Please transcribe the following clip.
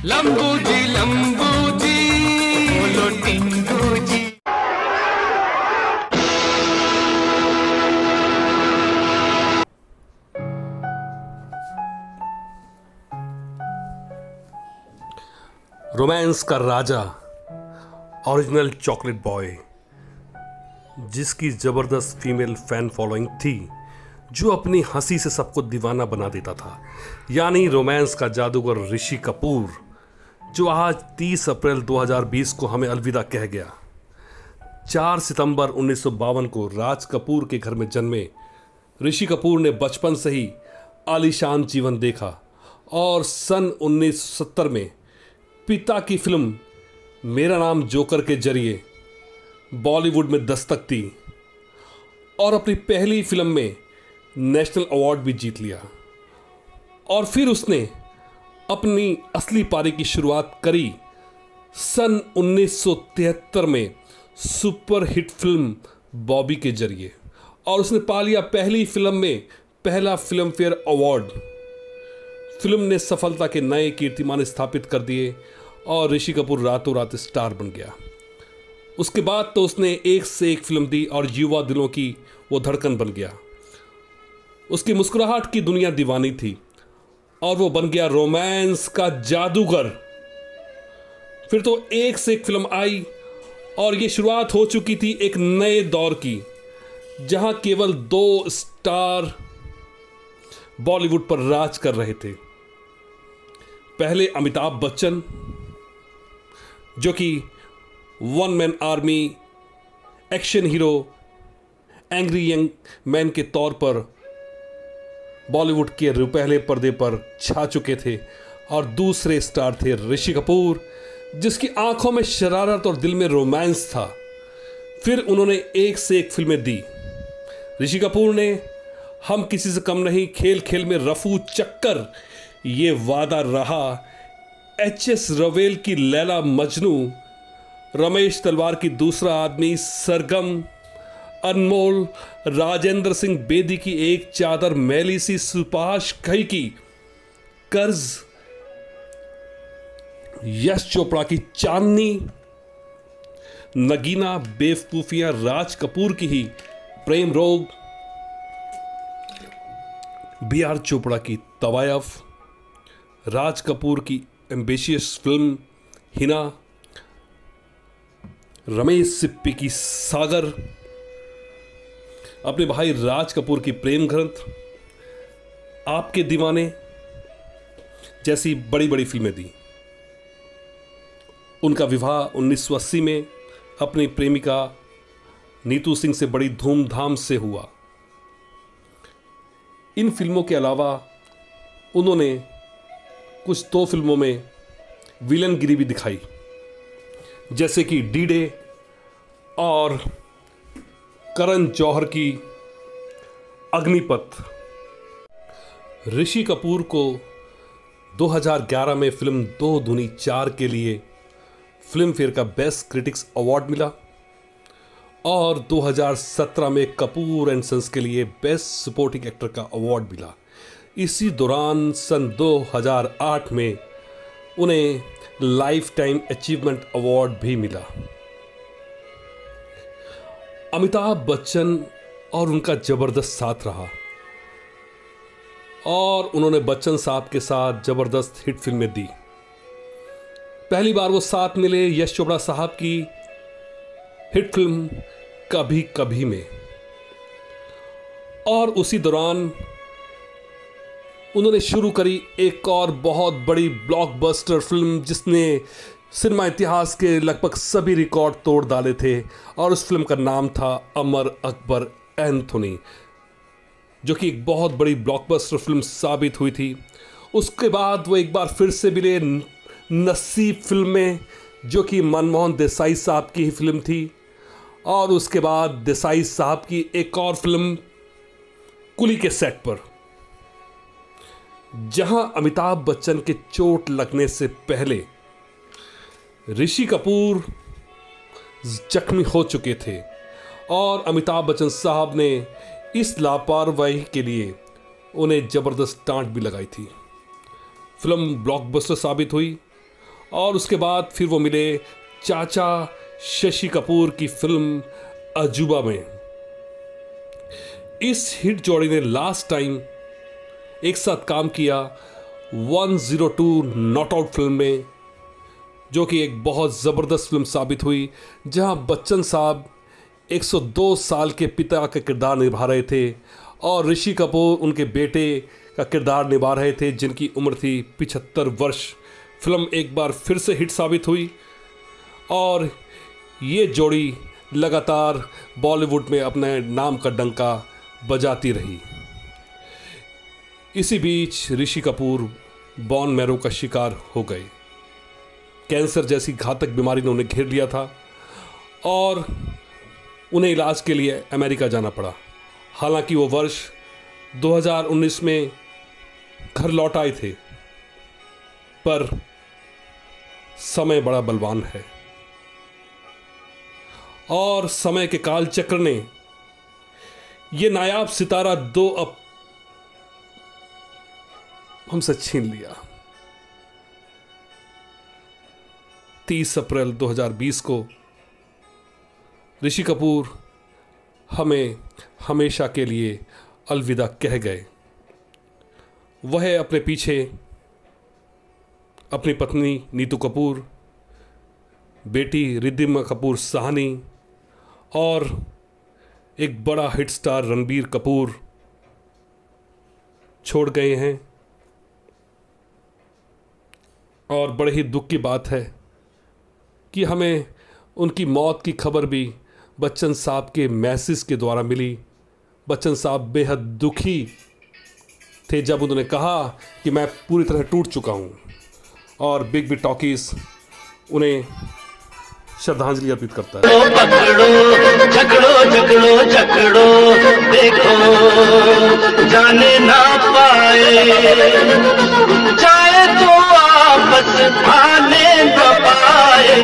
लंबू जी बोलो टिंगू जी। रोमांस का राजा, original chocolate boy, जिसकी ज़बरदस्त फीमेल फैन फॉलोइंग थी, जो अपनी हंसी से सबको दीवाना बना देता था, यानी रोमांस का जादूगर ऋषि कपूर, जो आज 30 अप्रैल 2020 को हमें अलविदा कह गया। 4 सितंबर 1952 को राज कपूर के घर में जन्मे ऋषि कपूर ने बचपन से ही आलीशान जीवन देखा और सन 1970 में पिता की फिल्म मेरा नाम जोकर के जरिए बॉलीवुड में दस्तक दी और अपनी पहली फिल्म में नेशनल अवार्ड भी जीत लिया। और फिर उसने अपनी असली पारी की शुरुआत करी सन 1973 में सुपर हिट फिल्म बॉबी के जरिए, और उसने पा लिया पहली फिल्म में पहला फिल्म फेयर अवार्ड। फिल्म ने सफलता के नए कीर्तिमान स्थापित कर दिए और ऋषि कपूर रातों रात स्टार बन गया। उसके बाद तो उसने एक से एक फिल्म दी और युवा दिलों की वो धड़कन बन गया। उसकी मुस्कुराहट की दुनिया दीवानी थी और वो बन गया रोमांस का जादूगर। फिर तो एक से एक फिल्म आई और ये शुरुआत हो चुकी थी एक नए दौर की, जहां केवल 2 स्टार बॉलीवुड पर राज कर रहे थे। पहले अमिताभ बच्चन, जो कि one man army action hero angry young man के तौर पर बॉलीवुड के पहले पर्दे पर छा चुके थे, और दूसरे स्टार थे ऋषि कपूर, जिसकी आंखों में शरारत और दिल में रोमांस था। फिर उन्होंने एक से एक फिल्में दी। ऋषि कपूर ने हम किसी से कम नहीं, खेल खेल में रफू चक्कर, ये वादा रहा, एच.एस. रवेल की लैला मजनू, रमेश तलवार की दूसरा आदमी, सरगम, अनमोल, राजेंद्र सिंह बेदी की एक चादर, मैली सी सुभाष घई की कर्ज, यश चोपड़ा की चांदनी, नगीना, बेवकूफियां, राज कपूर की ही प्रेम रोग, बी.आर. चोपड़ा की तवायफ, राज कपूर की एम्बिशियस फिल्म हिना, रमेश सिप्पी की सागर, अपने भाई राज कपूर की प्रेम ग्रंथ, आपके दीवाने जैसी बड़ी बड़ी फिल्में दी। उनका विवाह 1980 में अपनी प्रेमिका नीतू सिंह से बड़ी धूमधाम से हुआ। इन फिल्मों के अलावा उन्होंने कुछ 2 फिल्मों में विलनगिरी भी दिखाई, जैसे कि डी-डे और करण जौहर की अग्निपथ। ऋषि कपूर को 2011 में फिल्म 2 दूनी 4 के लिए फिल्म फेयर का बेस्ट क्रिटिक्स अवार्ड मिला और 2017 में कपूर एंड सन्स के लिए बेस्ट सपोर्टिंग एक्टर का अवार्ड मिला। इसी दौरान सन 2008 में उन्हें लाइफ टाइम अचीवमेंट अवार्ड भी मिला। अमिताभ बच्चन और उनका जबरदस्त साथ रहा और उन्होंने बच्चन साहब के साथ जबरदस्त हिट फिल्में दी। पहली बार वो साथ मिले यश चोपड़ा साहब की हिट फिल्म कभी कभी में, और उसी दौरान उन्होंने शुरू करी एक और बहुत बड़ी ब्लॉकबस्टर फिल्म, जिसने सिनेमा इतिहास के लगभग सभी रिकॉर्ड तोड़ डाले थे, और उस फिल्म का नाम था अमर अकबर एंथोनी, जो कि एक बहुत बड़ी ब्लॉकबस्टर फिल्म साबित हुई थी। उसके बाद वो एक बार फिर से मिले नसीब फिल्म में, जो कि मनमोहन देसाई साहब की ही फिल्म थी, और उसके बाद देसाई साहब की एक और फिल्म कुली के सेट पर, जहां अमिताभ बच्चन के चोट लगने से पहले ऋषि कपूर जख्मी हो चुके थे और अमिताभ बच्चन साहब ने इस लापरवाही के लिए उन्हें जबरदस्त डांट भी लगाई थी। फिल्म ब्लॉकबस्टर साबित हुई और उसके बाद फिर वो मिले चाचा शशि कपूर की फिल्म अजूबा में। इस हिट जोड़ी ने लास्ट टाइम एक साथ काम किया 102 नॉट आउट फिल्म में, जो कि एक बहुत ज़बरदस्त फिल्म साबित हुई, जहां बच्चन साहब 102 साल के पिता का किरदार निभा रहे थे और ऋषि कपूर उनके बेटे का किरदार निभा रहे थे, जिनकी उम्र थी 75 वर्ष। फिल्म एक बार फिर से हिट साबित हुई और ये जोड़ी लगातार बॉलीवुड में अपने नाम का डंका बजाती रही। इसी बीच ऋषि कपूर बोन मैरो का शिकार हो गए। कैंसर जैसी घातक बीमारी ने उन्हें घेर लिया था और उन्हें इलाज के लिए अमेरिका जाना पड़ा। हालांकि वो वर्ष 2019 में घर लौट आए थे, पर समय बड़ा बलवान है और समय के काल चक्र ने ये नायाब सितारा दो अब हमसे छीन लिया। 30 अप्रैल 2020 को ऋषि कपूर हमें हमेशा के लिए अलविदा कह गए। वह अपने पीछे अपनी पत्नी नीतू कपूर, बेटी रिद्धिमा कपूर साहनी और एक बड़ा हिट स्टार रणबीर कपूर छोड़ गए हैं। और बड़े ही दुख की बात है कि हमें उनकी मौत की खबर भी बच्चन साहब के मैसेज के द्वारा मिली। बच्चन साहब बेहद दुखी थे जब उन्होंने कहा कि मैं पूरी तरह टूट चुका हूं, और बिग बी टॉकीज उन्हें श्रद्धांजलि अर्पित करता है। पकड़ो झगड़ो झगड़ो झगड़ो देखो जाने ना पाए, चाहे तो आपस आने न पाए।